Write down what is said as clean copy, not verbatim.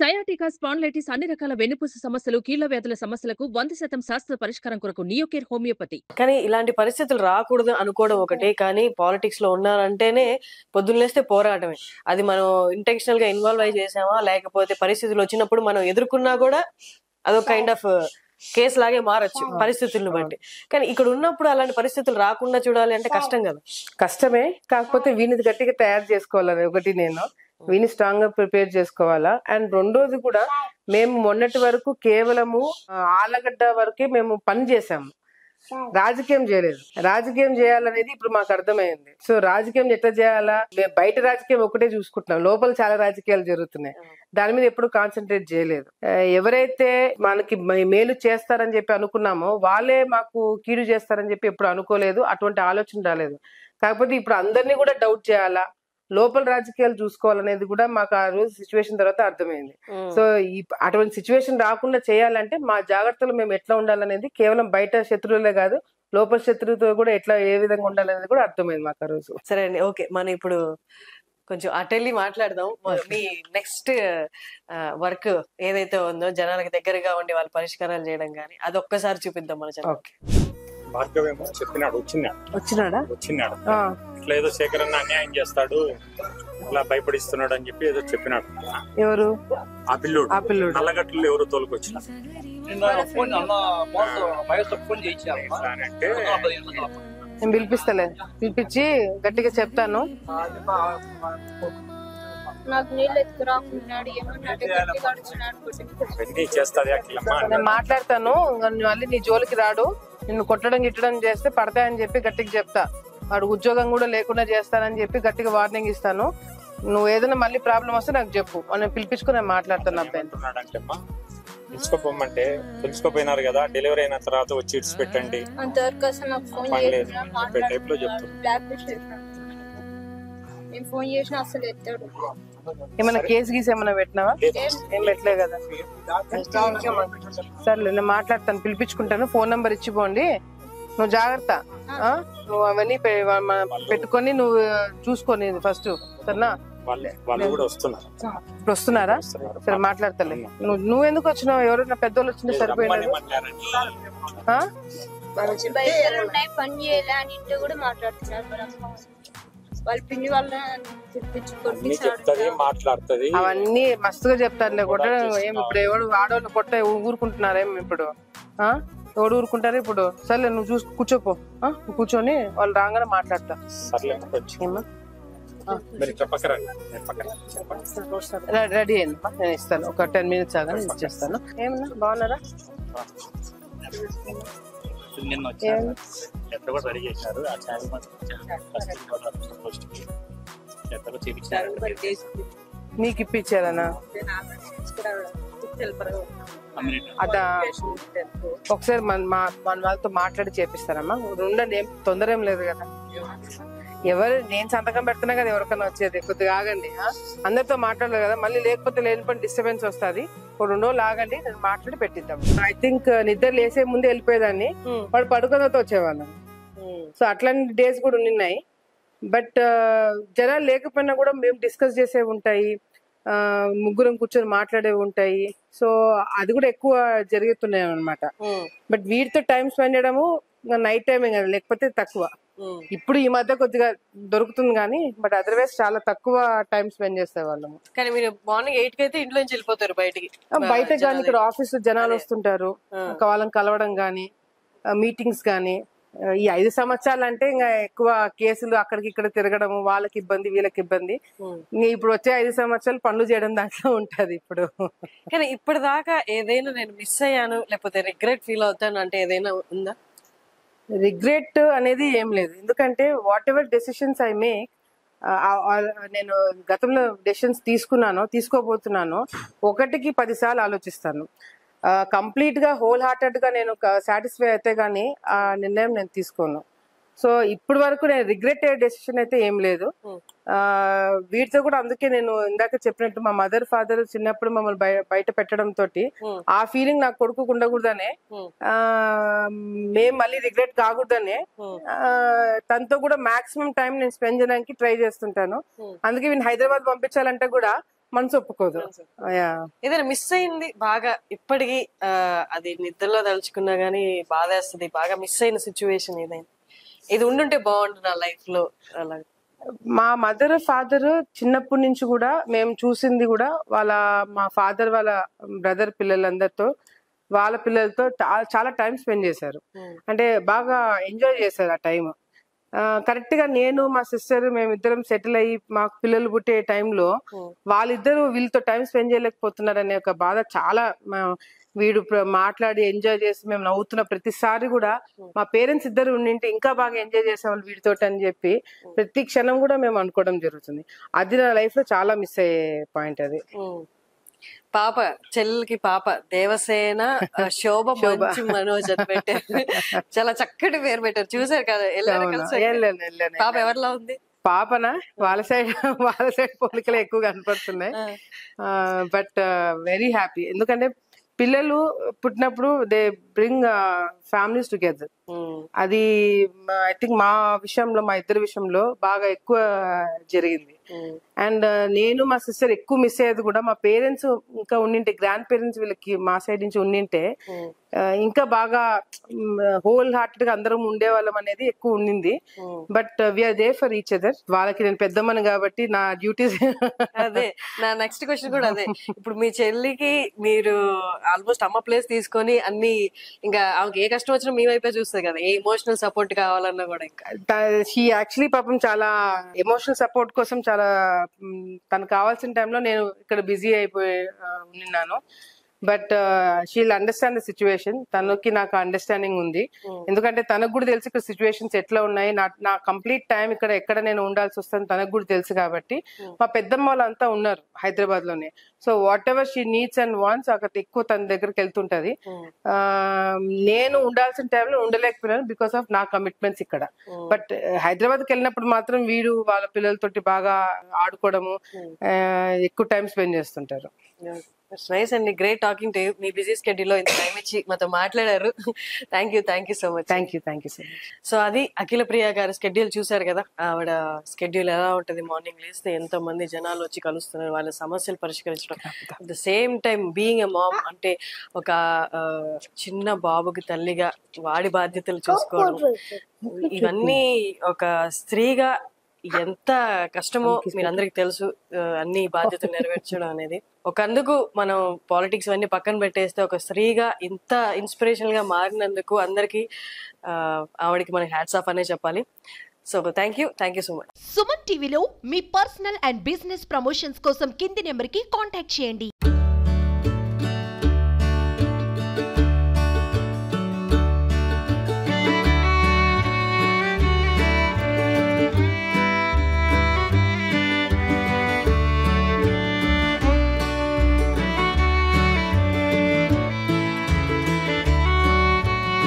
Sciatica, spondylitis అన్ని రకాల వెన్నుపూస సమస్యలు, కీళ్ల వ్యాధుల సమస్యలకు 100% శాస్త్ర పరిష్కారం కొరకు నియోకేర్ హోమియోపతి. కానీ ఇలాంటి పరిస్థితులు రాకూడదు అనుకోవడం ఒకటే, కానీ పాలిటిక్స్ లో ఉన్నారంటేనే పొద్దున్నేస్తే పోరాటమే. అది మనం ఇంటెన్షనల్ గా ఇన్వాల్వ్ అయి చేసామా, లేకపోతే పరిస్థితులు వచ్చినప్పుడు మనం ఎదుర్కొన్నా కూడా అదొక కైండ్ ఆఫ్ కేసు లాగే మారచ్చు పరిస్థితులను బట్టి. కానీ ఇక్కడ ఉన్నప్పుడు అలాంటి పరిస్థితులు రాకుండా చూడాలి అంటే కష్టం కదా. కష్టమే, కాకపోతే వీనిది గట్టిగా తయారు చేసుకోవాలని ఒకటి నేను వీని స్ట్రాంగ్ గా ప్రిపేర్ చేసుకోవాలా. అండ్ రెండోది కూడా మేము మొన్నటి వరకు కేవలము ఆలగడ్డ వరకే మేము పని చేసాము, రాజకీయం చేయలేదు. రాజకీయం చేయాలనేది ఇప్పుడు మాకు అర్థమైంది. సో రాజకీయం ఎట్లా చేయాలా, బయట రాజకీయం ఒకటే చూసుకుంటున్నాం, లోపల చాలా రాజకీయాలు జరుగుతున్నాయి. దాని మీద ఎప్పుడు కాన్సన్ట్రేట్ చేయలేదు. ఎవరైతే మనకి మేలు చేస్తారని చెప్పి అనుకున్నామో వాళ్ళే మాకు కీడు చేస్తారని చెప్పి ఎప్పుడు అనుకోలేదు, అటువంటి ఆలోచన రాలేదు. కాకపోతే ఇప్పుడు అందరినీ కూడా డౌట్ చేయాలా, లోపల రాజకీయాలు చూసుకోవాలనేది కూడా మాకు ఆ రోజు సిచ్యువేషన్ తర్వాత అర్థమైంది. సో అటువంటి సిచ్యువేషన్ రాకుండా చేయాలంటే మా జాగ్రత్తలు మేము ఎట్లా ఉండాలనేది కేవలం బయట శత్రువులే కాదు, లోపల శత్రువుతో కూడా ఎట్లా ఏ విధంగా ఉండాలనేది కూడా అర్థమైంది మాకు ఆ రోజు. సరే అండి, ఓకే. మనం ఇప్పుడు కొంచెం అటెళ్ళి మాట్లాడదాం. మీ నెక్స్ట్ వర్క్ ఏదైతే ఉందో జనాలకు దగ్గరగా ఉండి వాళ్ళు పరిష్కారాలు చేయడం కానీ అది ఒక్కసారి చూపిద్దాం మన ఛానల్. ఓకే. భార్గవేమో చెప్పినాడు, వచ్చినాడు ఇట్లా ఏదో శేఖర్ అన్న అన్యాయం చేస్తాడు, ఇట్లా భయపడిస్తున్నాడు అని చెప్పి ఏదో చెప్పినాడు. ఎవరు? ఆ పిల్లోడు నల్లగట్లు ఎవరు తోలుకొచ్చిన అంటే నేను పిలిపిస్తలే, పిలిపించి గట్టిగా చెప్తాను. నేను మాట్లాడతాను, మళ్ళీ నీ జోలికి రాడు, నిన్ను కొట్టడం గిట్టడం చేస్తే పడతాయని చెప్పి గట్టిగా చెప్తా. వాడు ఉద్యోగం కూడా లేకుండా చేస్తానని చెప్పి గట్టిగా వార్నింగ్ ఇస్తాను. నువ్వు ఏదైనా మళ్ళీ ప్రాబ్లం వస్తే నాకు చెప్పు, నేను పిలిపించుకుని నేను మాట్లాడతాను. అబ్బాయి తెలుసుకోపోమంటే తెలుసుకోపోయినారు కదా, డెలివరీ అయిన తర్వాత వచ్చి ఇడ్స్ పెట్టండి టైప్ లో చెప్తాను. ఏమన్నా కేసు గీసి ఏమన్నా పెట్టినావా? ఏం పెట్టలే కదా. సర్లే, నేను మాట్లాడతాను, పిలిపించుకుంటాను. Phone number ఇచ్చిపోండి. నువ్వు జాగ్రత్త, నువ్వు అవన్నీ పెట్టుకొని నువ్వు చూసుకోని ఫస్ట్, సరేనా? ఇప్పుడు వస్తున్నారా? సరే మాట్లాడతాలే. నువ్వెందుకు వచ్చినావు? ఎవరైనా పెద్దోళ్ళు వచ్చినా సరిపోయినారు. అవన్నీ మస్తుగా చెప్తారులే. కొట్టడం ఏం ఇప్పుడు ఎవడు ఆడవాళ్ళు కొట్ట ఊరుకుంటున్నారేం ఇప్పుడు? ఎవడు ఊరుకుంటారు ఇప్పుడు? సర్లే, నువ్వు చూసి కూర్చోపో, కూర్చొని వాళ్ళు రాగానే మాట్లాడతా. రెడీ అయింది, నేను ఇస్తాను. ఒక 10 minutes ఆగా నేను ఇచ్చేస్తాను. ఏమన్నా బాగున్నారా? నీకు ఇప్పించారనా? అదా, ఒకసారి మన వాళ్ళతో మాట్లాడి చేపిస్తారమ్మా. ఉండండి, ఏం తొందర ఏం లేదు కదా. ఎవరు నేను సంతకం పెడుతున్నా కదా ఎవరికైనా వచ్చేది. కొద్దిగా ఆగండి, అందరితో మాట్లాడలేదు కదా, మళ్ళీ లేకపోతే లేనిపోయిన డిస్టర్బెన్స్ వస్తుంది. ఒక 2 రోజులు ఆగండి, నేను మాట్లాడి పెట్టిద్దాం. ఐ థింక్ నిద్ర లేసే ముందే వెళ్ళిపోయేదాన్ని, వాడు పడుకున్నతో వచ్చేవాళ్ళం. సో అట్లాంటి డేస్ కూడా ఉన్నాయి. బట్ జనాలు లేకపోయినా కూడా మేము డిస్కస్ చేసేవి ఉంటాయి, ముగ్గురం కూర్చొని మాట్లాడేవి ఉంటాయి. సో అది కూడా ఎక్కువ జరుగుతున్నాయి అనమాట. బట్ వీటితో టైం స్పెండ్ చేయడము నైట్ టైమే కదా, లేకపోతే తక్కువ. ఇప్పుడు ఈ మధ్య కొద్దిగా దొరుకుతుంది కానీ, బట్ అదర్వైజ్ చాలా తక్కువ టైం స్పెండ్ చేసే వాళ్ళము. కానీ మీరు మార్నింగ్ 8 కి అయితే ఇంట్లో నుంచి వెళ్ళిపోతారు బయటికి. బయట కానీ ఇక్కడ ఆఫీస్ జనాలు వస్తుంటారు, వాళ్ళని కలవడం కానీ, మీటింగ్స్ కానీ. ఈ 5 సంవత్సరాలు అంటే ఇంకా ఎక్కువ కేసులు అక్కడికి ఇక్కడ తిరగడం, వాళ్ళకి ఇబ్బంది వీళ్ళకి ఇబ్బంది. ఇప్పుడు వచ్చే 5 సంవత్సరాలు పనులు చేయడం దాంట్లో ఉంటది ఇప్పుడు. కానీ ఇప్పటిదాకా ఏదైనా నేను మిస్ అయ్యాను లేకపోతే రిగ్రెట్ ఫీల్ అవుతాను అంటే ఏదైనా ఉందా? రిగ్రెట్ అనేది ఏం లేదు, ఎందుకంటే what ever decisions I make, నేను గతంలో డెసిషన్స్ తీసుకోబోతున్నాను, 1కి 10 సార్లు ఆలోచిస్తాను. కంప్లీట్ గా హోల్ హార్టెడ్ గా నేను సాటిస్ఫై అయితే గానీ ఆ నిర్ణయం నేను తీసుకోను. సో ఇప్పటి వరకు నేను రిగ్రెట్ అయ్యే డెసిషన్ అయితే ఏం లేదు. వీటితో కూడా అందుకే నేను ఇందాక చెప్పినట్టు మా మదర్ ఫాదర్ చిన్నప్పుడు మమ్మల్ని బయట పెట్టడం తోటి ఆ ఫీలింగ్ నాకు కొడుకు ఉండకూడదనే, మేము మళ్ళీ రిగ్రెట్ కాకూడదనే తనతో కూడా మాక్సిమం టైం నేను స్పెండ్ చేయడానికి ట్రై చేస్తుంటాను. అందుకే వీళ్ళు హైదరాబాద్ పంపించాలంటే కూడా మనసు ఒప్పుకోదు. ఏదైనా మిస్ అయింది బాగా ఇప్పటికి అది నిద్రలో తలుచుకున్నా గానీ బాధేస్తుంది, బాగా మిస్ అయిన సిచ్యువేషన్ ఏదైనా, ఇది ఉండుంటే బాగుంటుంది నా లైఫ్ లో అలా? మా మదర్ ఫాదర్ చిన్నప్పటి నుంచి కూడా మేము చూసింది కూడా మా ఫాదర్ వాళ్ళ బ్రదర్ పిల్లలందరితో, వాళ్ళ పిల్లలతో చాలా టైం స్పెండ్ చేశారు. అంటే బాగా ఎంజాయ్ చేశారు ఆ టైం. కరెక్ట్ గా నేను మా సిస్టర్ మేమిద్దరం సెటిల్ అయ్యి మాకు పిల్లలు పుట్టే టైంలో వాళ్ళిద్దరూ వీళ్ళతో టైం స్పెండ్ చేయలేకపోతున్నారు అనే ఒక బాధ చాలా. వీడు మాట్లాడి ఎంజాయ్ చేసి మేము నవ్వుతున్న ప్రతిసారి కూడా మా పేరెంట్స్ ఇద్దరు ఉండింటే ఇంకా బాగా ఎంజాయ్ చేసేవాళ్ళు వీడితో అని చెప్పి ప్రతి క్షణం కూడా మేము అనుకోవడం జరుగుతుంది. అది నా లైఫ్ లో చాలా మిస్ అయ్యే పాయింట్ అది. పాప చెల్లెలకి పాప దేవసేన శోభ మంచి మనోజ్ అని పెట్టారు, చాలా చక్కటి పేరు పెట్టారు. చూసారు కదా? పాప ఎవరిలా ఉంది? పాపనా వాళ్ళ సైడ్ పోలికలు ఎక్కువ కనపడుతున్నాయి. బట్ వెరీ హ్యాపీ, ఎందుకంటే పిల్లలు పుట్టినప్పుడు దే బ్రింగ్ ఫ్యామిలీస్ టుగెదర్. అది ఐ థింక్ మా విషయంలో, మా ఇద్దరి విషయంలో బాగా ఎక్కువ జరిగింది. అండ్ నేను మా సిస్టర్ ఎక్కువ మిస్ అయ్యేది కూడా మా పేరెంట్స్ ఇంకా ఉండింటే, గ్రాండ్ పేరెంట్స్ వీళ్ళకి మా సైడ్ నుంచి ఉండింటే ఇంకా బాగా హోల్ హార్టెడ్ గా అందరం ఉండేవాళ్ళం అనేది ఎక్కువ ఉండింది. But we're there for each other. వాళ్ళకి నేను పెద్దమ్మని కాబట్టి నా డ్యూటీస్. అదే నా నెక్స్ట్ క్వశ్చన్ కూడా అదే. ఇప్పుడు మీ చెల్లికి మీరు ఆల్మోస్ట్ అమ్మ ప్లేస్ తీసుకొని అన్ని, ఇంకా ఆమెకి ఏ కష్టం వచ్చినా మీ వైపే చూస్తుంది కదా, ఏ ఎమోషనల్ సపోర్ట్ కావాలన్నా కూడా. ఇంకా షీ యాక్చువల్లీ పాపం చాలా ఎమోషనల్ సపోర్ట్ కోసం చాలా తనకు కావాల్సిన టైంలో నేను ఇక్కడ బిజీ అయిపోయి ఉన్నాను. But she'll understand the situation. తనకి నాకు అండర్స్టాండింగ్ ఉంది, ఎందుకంటే తనకు కూడా తెలుసు ఇక్కడ సిచ్యువేషన్స్ ఎట్లా ఉన్నాయి. నా కంప్లీట్ టైం ఎక్కడ నేను ఉండాల్సి వస్తుంది తనకు కూడా తెలుసు కాబట్టి. మా పెద్దమ్మ వాళ్ళంతా ఉన్నారు హైదరాబాద్ లోనే. So what ever she needs and wants అక్కడ ఎక్కువ తన దగ్గరికి వెళ్తుంటది. నేను ఉండాల్సిన టైంలో ఉండలేకపోయినాను బికాస్ ఆఫ్ నా కమిట్మెంట్స్ ఇక్కడ. బట్ హైదరాబాద్కి వెళ్ళినప్పుడు మాత్రం వీడు వాళ్ళ పిల్లలతోటి బాగా ఆడుకోవడము, ఎక్కువ టైం స్పెండ్ చేస్తుంటారు. నైస్ అండి, great talking to you. Me busy schedule లో ఇంత టైం ఇచ్చి మాతో మాట్లాడారు. Thank you so much. Thank you so much. So అది అఖిల ప్రియ గారి స్కెడ్యూల్ చూసారు కదా. ఆవిడ స్కెడ్యూల్ ఎలా ఉంటది, మార్నింగ్ లేస్తే ఎంతో మంది జనాలు వచ్చి కలుస్తున్నారు, వాళ్ళ సమస్యలు పరిష్కరించడం, at the same time being a mom, అంటే ఒక చిన్న బాబుకి తల్లిగా వాడి బాధ్యతలు చూసుకోవడం, ఇవన్నీ ఒక స్త్రీగా ఎంత కష్టమో మీరందరికి తెలుసు. అన్ని బాధ్యతలు నెరవేర్చడం అనేది ఒకందుకు మనం పాలిటిక్స్ అన్ని పక్కన పెట్టేస్తే ఒక స్త్రీగా ఇంత ఇన్స్పిరేషనల్ గా మారినందుకు అందరికి ఆవిడకి మనకి హ్యాట్స్ ఆఫ్ అనే చెప్పాలి. So thank you so much. Suman టీవీలో మీ పర్సనల్ అండ్ బిజినెస్ ప్రమోషన్స్ కోసం కింది నెంబర్ కి కాంటాక్ట్ చేయండి.